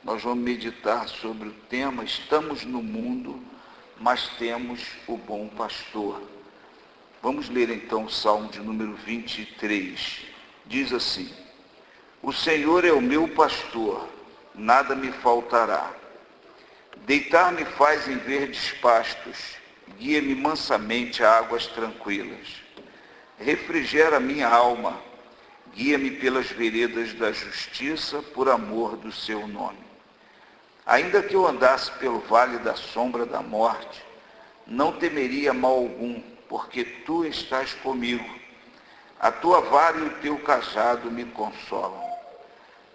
Nós vamos meditar sobre o tema Estamos no mundo, mas temos o bom pastor. Vamos ler então o Salmo de número 23. Diz assim: O Senhor é o meu pastor, nada me faltará. Deitar-me faz em verdes pastos, guia-me mansamente a águas tranquilas. Refrigera minha alma, guia-me pelas veredas da justiça, por amor do seu nome. Ainda que eu andasse pelo vale da sombra da morte, não temeria mal algum, porque tu estás comigo. A tua vara e o teu cajado me consolam.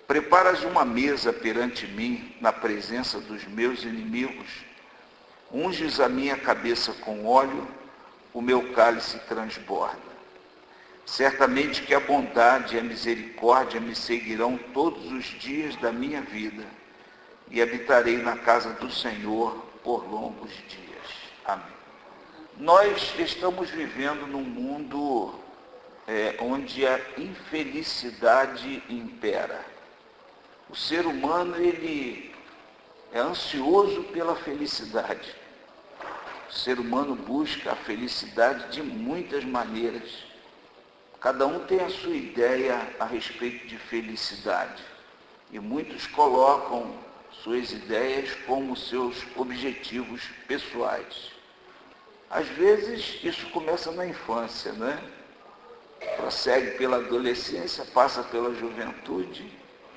Preparas uma mesa perante mim, na presença dos meus inimigos. Unges a minha cabeça com óleo, o meu cálice transborda. Certamente que a bondade e a misericórdia me seguirão todos os dias da minha vida, e habitarei na casa do Senhor por longos dias. Amém. Nós estamos vivendo num mundo onde a infelicidade impera. O ser humano, ele é ansioso pela felicidade. O ser humano busca a felicidade de muitas maneiras. Cada um tem a sua ideia a respeito de felicidade. E muitos colocam suas ideias como seus objetivos pessoais. Às vezes, isso começa na infância, né? Prossegue pela adolescência, passa pela juventude,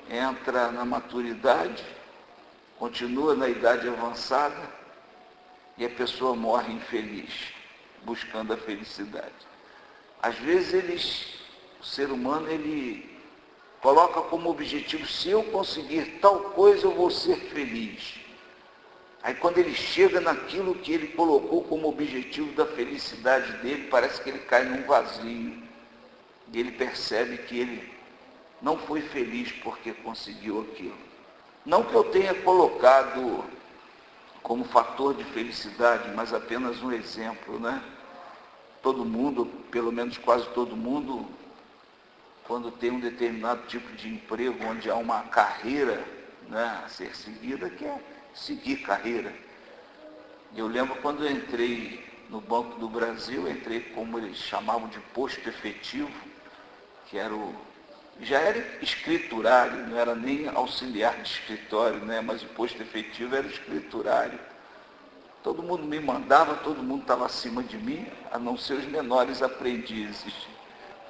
entra na maturidade, continua na idade avançada e a pessoa morre infeliz, buscando a felicidade. Às vezes, o ser humano, ele coloca como objetivo: se eu conseguir tal coisa, eu vou ser feliz. Aí quando ele chega naquilo que ele colocou como objetivo da felicidade dele, parece que ele cai num vazio. E ele percebe que ele não foi feliz porque conseguiu aquilo. Não que eu tenha colocado como fator de felicidade, mas apenas um exemplo, né? Todo mundo, pelo menos quase todo mundo, quando tem um determinado tipo de emprego, onde há uma carreira, né, a ser seguida, quer seguir carreira. Eu lembro quando eu entrei no Banco do Brasil, entrei como eles chamavam de posto efetivo, que já era escriturário, não era nem auxiliar de escritório, né, mas o posto efetivo era escriturário. Todo mundo me mandava, todo mundo estava acima de mim, a não ser os menores aprendizes.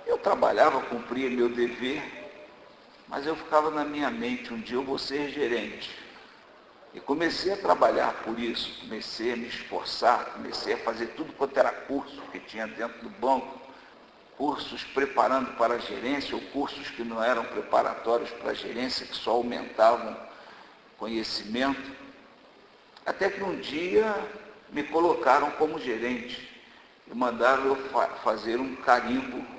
Eu trabalhava, cumpria meu dever, mas eu ficava na minha mente: um dia eu vou ser gerente. E comecei a trabalhar por isso, comecei a me esforçar, comecei a fazer tudo quanto era curso que tinha dentro do banco, cursos preparando para a gerência, ou cursos que não eram preparatórios para a gerência, que só aumentavam conhecimento. Até que um dia me colocaram como gerente e mandaram eu fazer um carimbo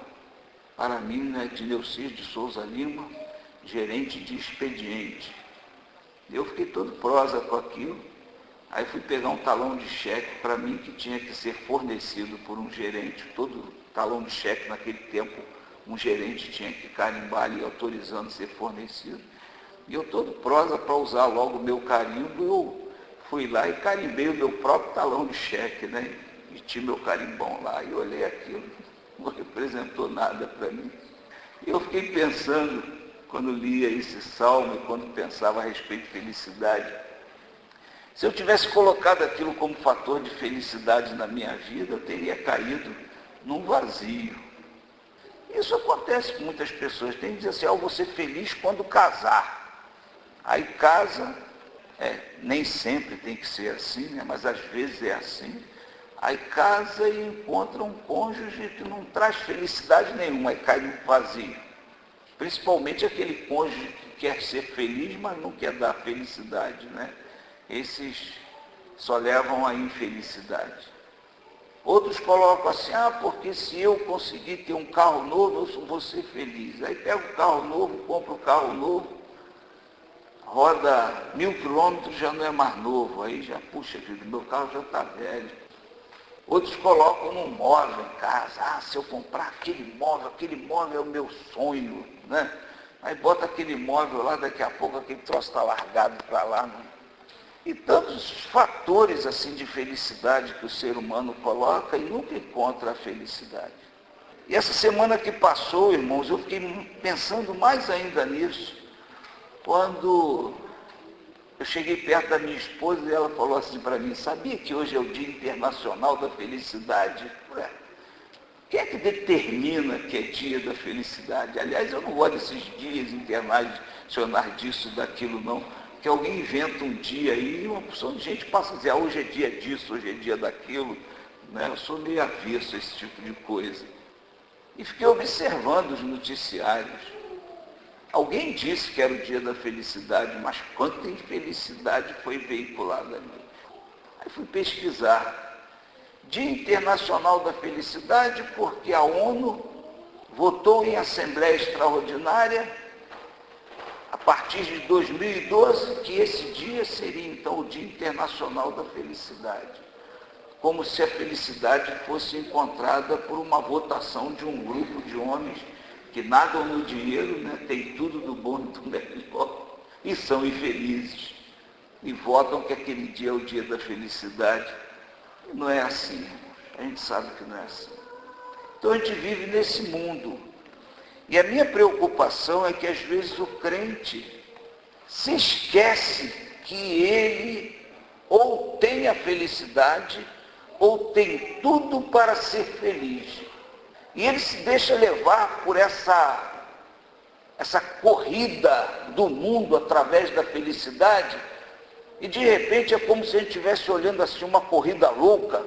para mim, né, de Neucir de Souza Lima, gerente de expediente. Eu fiquei todo prosa com aquilo. Aí fui pegar um talão de cheque para mim, que tinha que ser fornecido por um gerente. Todo talão de cheque naquele tempo, um gerente tinha que carimbar ali, autorizando ser fornecido. E eu todo prosa para usar logo o meu carimbo, eu fui lá e carimbei o meu próprio talão de cheque, né? E tinha meu carimbão lá, e olhei aquilo, não representou nada para mim. E eu fiquei pensando, quando lia esse salmo, quando pensava a respeito de felicidade, se eu tivesse colocado aquilo como fator de felicidade na minha vida, eu teria caído num vazio. Isso acontece com muitas pessoas. Tem que dizer assim: eu vou ser feliz quando casar. Aí casa, nem sempre tem que ser assim, né? Mas às vezes é assim. Aí casa e encontra um cônjuge que não traz felicidade nenhuma, aí cai num vazio. Principalmente aquele cônjuge que quer ser feliz, mas não quer dar felicidade, né? Esses só levam à infelicidade. Outros colocam assim: porque se eu conseguir ter um carro novo, eu vou ser feliz. Aí pega o carro novo, compra o carro novo, roda 1000 quilômetros, já não é mais novo. Aí já, puxa vida, meu carro já está velho. Outros colocam num móvel em casa: se eu comprar aquele móvel é o meu sonho, né? Aí bota aquele móvel lá, daqui a pouco aquele troço está largado para lá. Né? E tantos fatores assim de felicidade que o ser humano coloca e nunca encontra a felicidade. E essa semana que passou, irmãos, eu fiquei pensando mais ainda nisso, quando eu cheguei perto da minha esposa e ela falou assim para mim, sabia que hoje é o Dia Internacional da Felicidade? Quem é que determina que é dia da felicidade? Aliás, eu não gosto desses dias internacionais disso, daquilo, não. Que alguém inventa um dia aí e uma porção de gente passa a dizer, hoje é dia disso, hoje é dia daquilo. Né? Eu sou meio avesso a esse tipo de coisa. E fiquei observando os noticiários. Alguém disse que era o dia da felicidade, mas quanta infelicidade foi veiculada ali. Aí fui pesquisar. Dia Internacional da Felicidade, porque a ONU votou em Assembleia Extraordinária, a partir de 2012, que esse dia seria então o Dia Internacional da Felicidade. Como se a felicidade fosse encontrada por uma votação de um grupo de homens que nadam no dinheiro, né, tem tudo do bom e do melhor, e são infelizes. E votam que aquele dia é o dia da felicidade. E não é assim. A gente sabe que não é assim. Então a gente vive nesse mundo. E a minha preocupação é que às vezes o crente se esquece que ele ou tem a felicidade ou tem tudo para ser feliz. E ele se deixa levar por essa corrida do mundo através da felicidade, e de repente é como se a gente estivesse olhando assim uma corrida louca,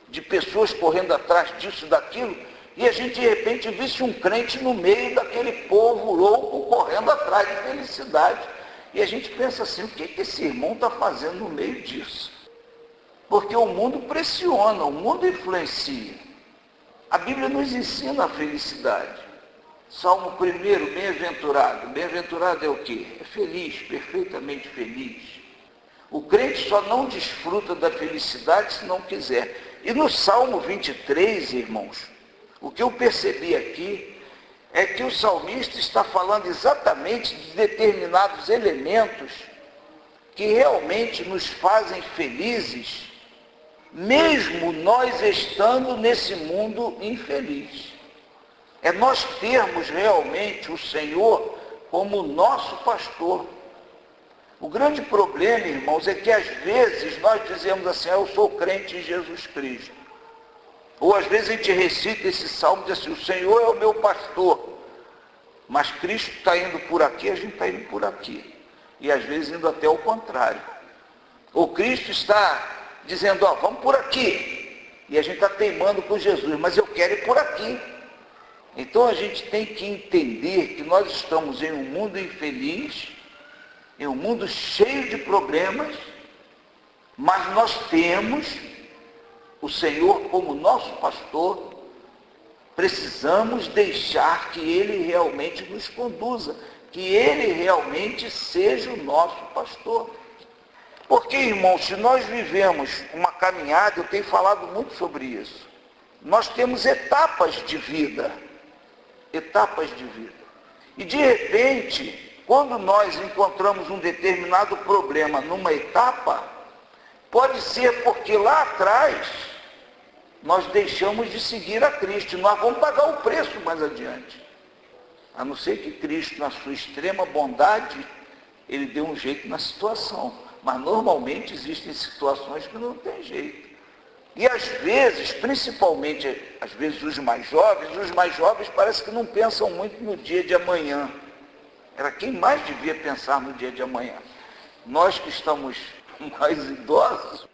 de pessoas correndo atrás disso, daquilo, e a gente de repente visse um crente no meio daquele povo louco correndo atrás de felicidade. E a gente pensa assim, o que esse irmão está fazendo no meio disso? Porque o mundo pressiona, o mundo influencia. A Bíblia nos ensina a felicidade. Salmo 1, bem-aventurado. Bem-aventurado é o quê? É feliz, perfeitamente feliz. O crente só não desfruta da felicidade se não quiser. E no Salmo 23, irmãos, o que eu percebi aqui é que o salmista está falando exatamente de determinados elementos que realmente nos fazem felizes, mesmo nós estando nesse mundo infeliz. É nós termos realmente o Senhor como nosso pastor. O grande problema, irmãos, é que às vezes nós dizemos assim, eu sou crente em Jesus Cristo. Ou às vezes a gente recita esse salmo e diz assim, o Senhor é o meu pastor. Mas Cristo está indo por aqui, a gente está indo por aqui. E às vezes indo até o contrário. Ou Cristo está dizendo, vamos por aqui. E a gente está teimando com Jesus, mas eu quero ir por aqui. Então a gente tem que entender que nós estamos em um mundo infeliz, em um mundo cheio de problemas, mas nós temos o Senhor como nosso pastor. Precisamos deixar que Ele realmente nos conduza, que Ele realmente seja o nosso pastor. Porque, irmãos, se nós vivemos uma caminhada, eu tenho falado muito sobre isso, nós temos etapas de vida. Etapas de vida. E de repente, quando nós encontramos um determinado problema numa etapa, pode ser porque lá atrás nós deixamos de seguir a Cristo. Nós vamos pagar o preço mais adiante. A não ser que Cristo, na sua extrema bondade, Ele dê um jeito na situação. Mas normalmente existem situações que não tem jeito. E às vezes, principalmente, às vezes os mais jovens parece que não pensam muito no dia de amanhã. Era quem mais devia pensar no dia de amanhã. Nós que estamos mais idosos,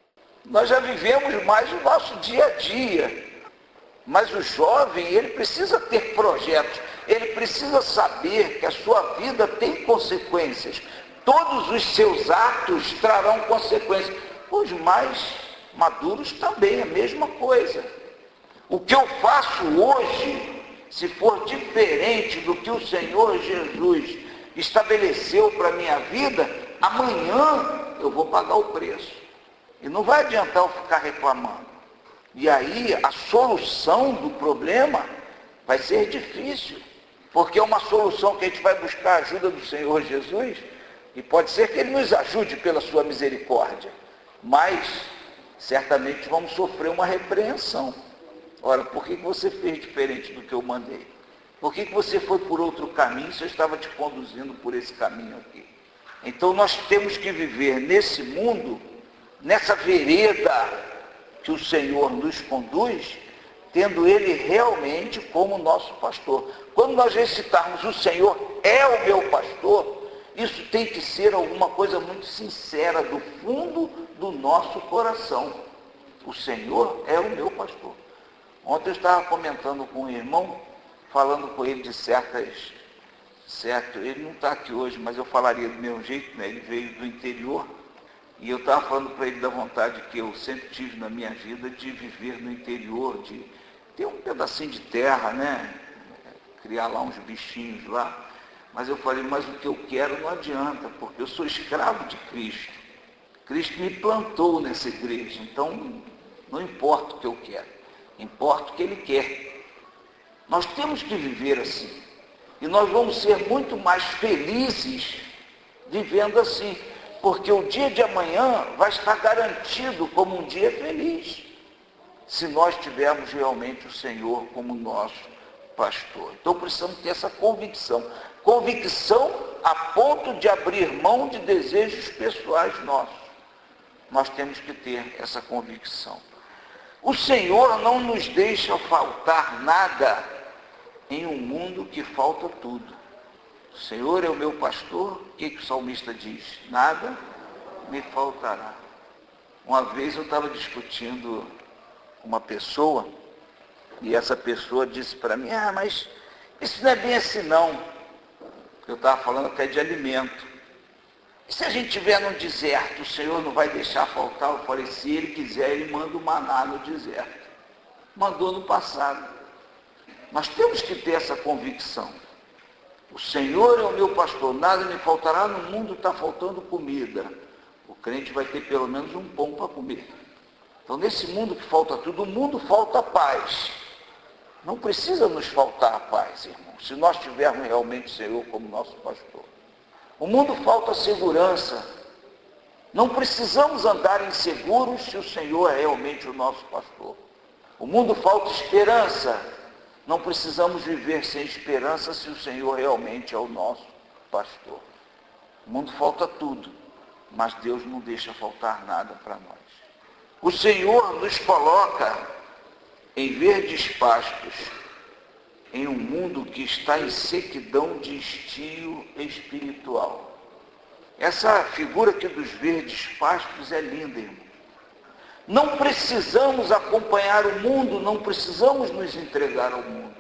nós já vivemos mais o nosso dia a dia. Mas o jovem, ele precisa ter projetos, ele precisa saber que a sua vida tem consequências. Todos os seus atos trarão consequências. Os mais maduros também, a mesma coisa. O que eu faço hoje, se for diferente do que o Senhor Jesus estabeleceu para a minha vida, amanhã eu vou pagar o preço. E não vai adiantar eu ficar reclamando. E aí a solução do problema vai ser difícil. porque é uma solução que a gente vai buscar a ajuda do Senhor Jesus, e pode ser que Ele nos ajude pela sua misericórdia, mas certamente vamos sofrer uma repreensão. Ora, por que você fez diferente do que eu mandei? Por que você foi por outro caminho se eu estava te conduzindo por esse caminho aqui? Então nós temos que viver nesse mundo, nessa vereda que o Senhor nos conduz, tendo Ele realmente como nosso pastor. Quando nós recitarmos o Senhor é o meu pastor, isso tem que ser alguma coisa muito sincera, do fundo do nosso coração. O Senhor é o meu pastor. Ontem eu estava comentando com um irmão, falando com ele de ele não está aqui hoje, mas eu falaria do mesmo jeito, né? Ele veio do interior, e eu estava falando para ele da vontade que eu sempre tive na minha vida de viver no interior, de ter um pedacinho de terra, né? Criar lá uns bichinhos lá. Mas eu falei, mas o que eu quero não adianta, porque eu sou escravo de Cristo. Cristo me plantou nessa igreja, então não importa o que eu quero, importa o que Ele quer. Nós temos que viver assim. E nós vamos ser muito mais felizes vivendo assim, porque o dia de amanhã vai estar garantido como um dia feliz, se nós tivermos realmente o Senhor como nosso pastor. Então precisamos ter essa convicção. Convicção a ponto de abrir mão de desejos pessoais nossos. Nós temos que ter essa convicção. O Senhor não nos deixa faltar nada em um mundo que falta tudo. O Senhor é o meu pastor, o que o salmista diz? Nada me faltará. Uma vez eu estava discutindo com uma pessoa, e essa pessoa disse para mim, mas isso não é bem assim não. Eu estava falando até de alimento. E se a gente estiver no deserto, o Senhor não vai deixar faltar? Eu falei, se Ele quiser, Ele manda o maná no deserto. Mandou no passado. Nós temos que ter essa convicção. O Senhor é o meu pastor, nada me faltará, no mundo está faltando comida. O crente vai ter pelo menos um pão para comer. Então, nesse mundo que falta tudo, o mundo falta paz. Não precisa nos faltar a paz, irmão, se nós tivermos realmente o Senhor como nosso pastor. O mundo falta segurança. Não precisamos andar inseguros se o Senhor é realmente o nosso pastor. O mundo falta esperança. Não precisamos viver sem esperança se o Senhor realmente é o nosso pastor. O mundo falta tudo, mas Deus não deixa faltar nada para nós. O Senhor nos coloca em verdes pastos, em um mundo que está em sequidão de estio espiritual. Essa figura aqui dos verdes pastos é linda, irmão. Não precisamos acompanhar o mundo, não precisamos nos entregar ao mundo,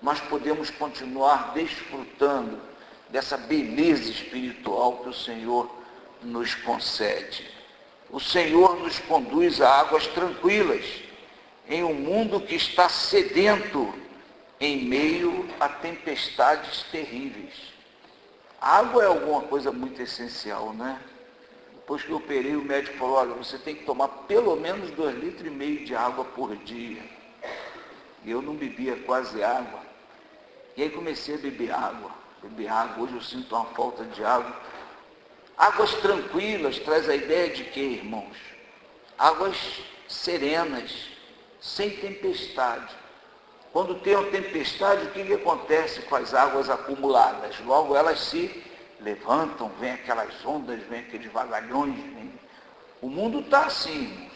mas podemos continuar desfrutando dessa beleza espiritual que o Senhor nos concede. O Senhor nos conduz a águas tranquilas, em um mundo que está sedento, em meio a tempestades terríveis. A água é alguma coisa muito essencial, né? Depois que eu operei, o médico falou, olha, você tem que tomar pelo menos 2,5 litros de água por dia. E eu não bebia quase água. E aí comecei a beber água. Hoje eu sinto uma falta de água. Águas tranquilas traz a ideia de quê, irmãos? Águas serenas, sem tempestade. Quando tem uma tempestade, o que acontece com as águas acumuladas? Logo elas se levantam, vem aquelas ondas, vem aqueles vagalhões. O mundo está assim, irmãos.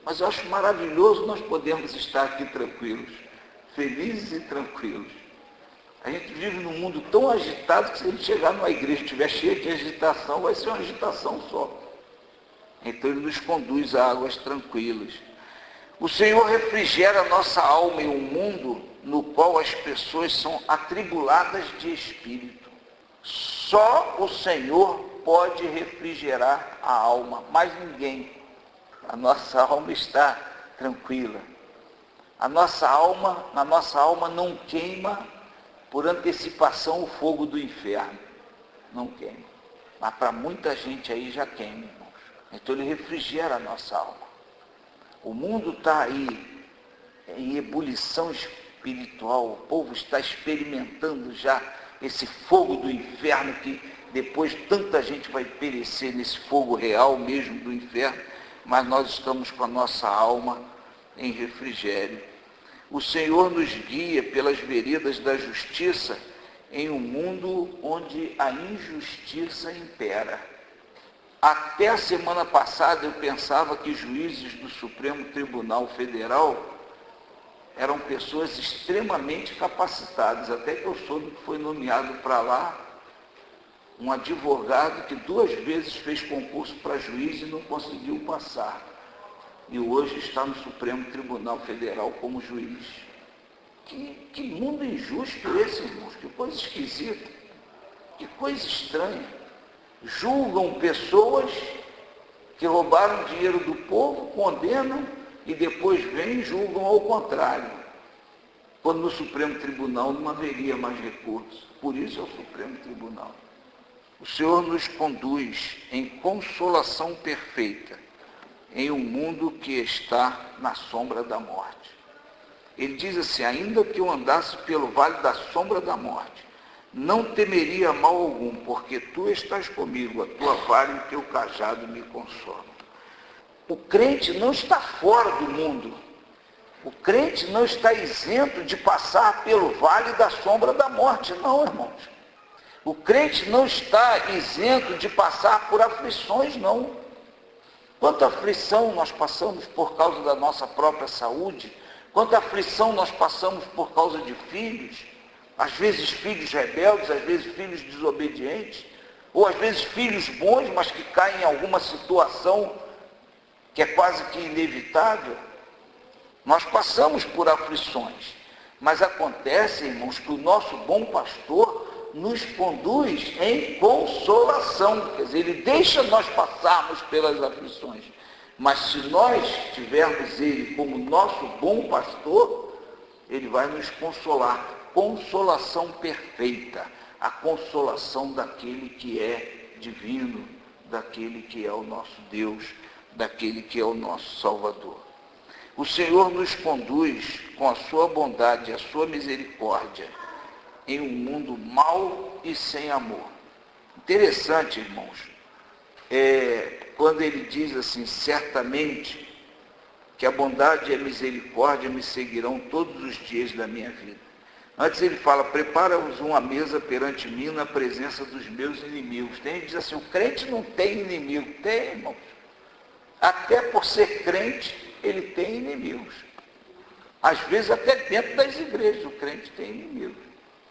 Mas eu acho maravilhoso nós podermos estar aqui tranquilos, felizes e tranquilos. A gente vive num mundo tão agitado que se a gente chegar numa igreja e estiver cheia de agitação, vai ser uma agitação só. Então Ele nos conduz a águas tranquilas. O Senhor refrigera a nossa alma em um mundo no qual as pessoas são atribuladas de espírito. Só o Senhor pode refrigerar a alma, mais ninguém. A nossa alma está tranquila. Na nossa alma não queima por antecipação o fogo do inferno. Não queima. Mas para muita gente aí já queima, irmãos. Então Ele refrigera a nossa alma. O mundo está aí em ebulição espiritual. O povo está experimentando já esse fogo do inferno, que depois tanta gente vai perecer nesse fogo real mesmo do inferno, mas nós estamos com a nossa alma em refrigério. O Senhor nos guia pelas veredas da justiça em um mundo onde a injustiça impera. Até a semana passada eu pensava que juízes do Supremo Tribunal Federal eram pessoas extremamente capacitadas, até que eu soube que foi nomeado para lá um advogado que 2 vezes fez concurso para juiz e não conseguiu passar. E hoje está no Supremo Tribunal Federal como juiz. Que mundo injusto esse, irmãos, que coisa esquisita, que coisa estranha. Julgam pessoas que roubaram dinheiro do povo, condenam e depois vêm e julgam ao contrário, quando no Supremo Tribunal não haveria mais recurso. Por isso é o Supremo Tribunal. O Senhor nos conduz em consolação perfeita em um mundo que está na sombra da morte. Ele diz assim: ainda que eu andasse pelo vale da sombra da morte, não temeria mal algum, porque tu estás comigo, a tua vara e o teu cajado me consolam. O crente não está fora do mundo. O crente não está isento de passar pelo vale da sombra da morte, não, irmãos. O crente não está isento de passar por aflições, não. Quanta aflição nós passamos por causa da nossa própria saúde, quanta aflição nós passamos por causa de filhos, às vezes filhos rebeldes, às vezes filhos desobedientes, ou às vezes filhos bons, mas que caem em alguma situação que é quase que inevitável. Nós passamos por aflições, mas acontece, irmãos, que o nosso bom pastor nos conduz em consolação, quer dizer, ele deixa nós passarmos pelas aflições, mas se nós tivermos ele como nosso bom pastor, ele vai nos consolar, consolação perfeita, a consolação daquele que é divino, daquele que é o nosso Deus, daquele que é o nosso Salvador. O Senhor nos conduz com a sua bondade e a sua misericórdia em um mundo mau e sem amor. Interessante, irmãos, quando ele diz assim: certamente que a bondade e a misericórdia me seguirão todos os dias da minha vida. Antes ele fala: prepara-vos uma mesa perante mim na presença dos meus inimigos. Ele diz assim: o crente não tem inimigo. Tem, irmãos. Até por ser crente, ele tem inimigos. Às vezes até dentro das igrejas o crente tem inimigos.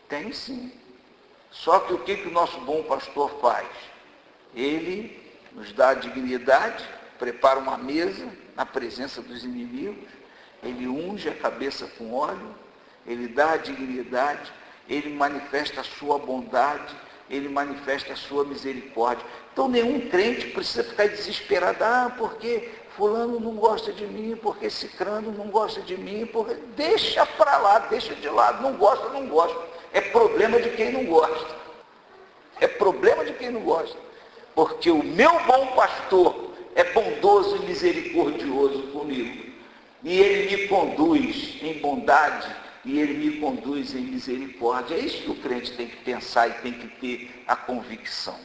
Tem sim. Só que o que o nosso bom pastor faz? Ele nos dá a dignidade, prepara uma mesa na presença dos inimigos, ele unge a cabeça com óleo, ele dá a dignidade, ele manifesta a sua bondade, ele manifesta a sua misericórdia. Então nenhum crente precisa ficar desesperado, porque fulano não gosta de mim, porque cicrano não gosta de mim, porque... Deixa para lá, deixa de lado, não gosta, não gosta. É problema de quem não gosta. É problema de quem não gosta. Porque o meu bom pastor é bondoso e misericordioso comigo. E ele me conduz em bondade e ele me conduz em misericórdia. É isso que o crente tem que pensar e tem que ter a convicção.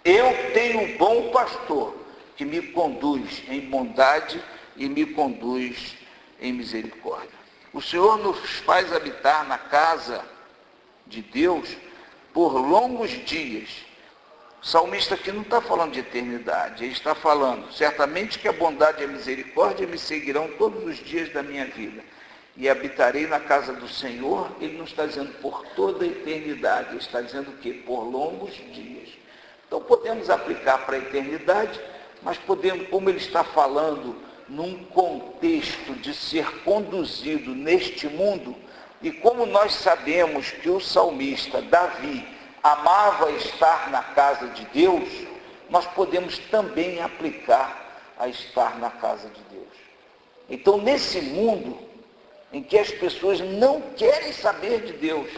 Eu tenho um bom pastor que me conduz em bondade e me conduz em misericórdia. O Senhor nos faz habitar na casa de Deus por longos dias. O salmista aqui não está falando de eternidade, ele está falando: certamente que a bondade e a misericórdia me seguirão todos os dias da minha vida, e habitarei na casa do Senhor. Ele não está dizendo por toda a eternidade, ele está dizendo o quê? Por longos dias. Então podemos aplicar para a eternidade, mas podemos, como ele está falando num contexto de ser conduzido neste mundo, e como nós sabemos que o salmista Davi amava estar na casa de Deus, nós podemos também aplicar a estar na casa de Deus. Então, nesse mundo em que as pessoas não querem saber de Deus,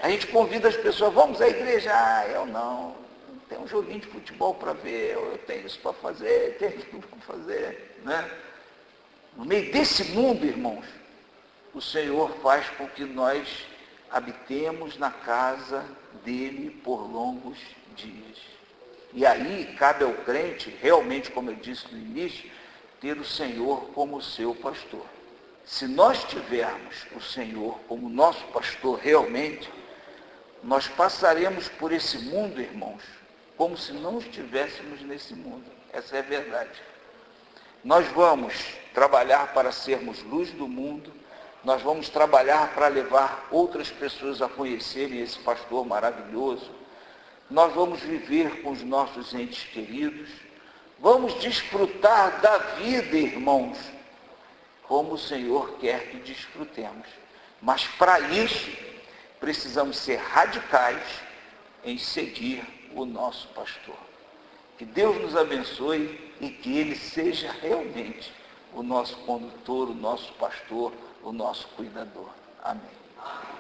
a gente convida as pessoas: vamos à igreja. Eu não tenho um joguinho de futebol para ver, eu tenho isso para fazer, eu tenho aquilo para fazer, né? No meio desse mundo, irmãos, o Senhor faz com que nós habitemos na casa dele por longos dias. E aí cabe ao crente, realmente, como eu disse no início, ter o Senhor como seu pastor. Se nós tivermos o Senhor como nosso pastor realmente, nós passaremos por esse mundo, irmãos, como se não estivéssemos nesse mundo. Essa é a verdade. Nós vamos trabalhar para sermos luz do mundo, nós vamos trabalhar para levar outras pessoas a conhecerem esse pastor maravilhoso, nós vamos viver com os nossos entes queridos, vamos desfrutar da vida, irmãos, como o Senhor quer que desfrutemos. Mas para isso, precisamos ser radicais em seguir o nosso pastor. Que Deus nos abençoe e que Ele seja realmente o nosso condutor, o nosso pastor, o nosso cuidador. Amém.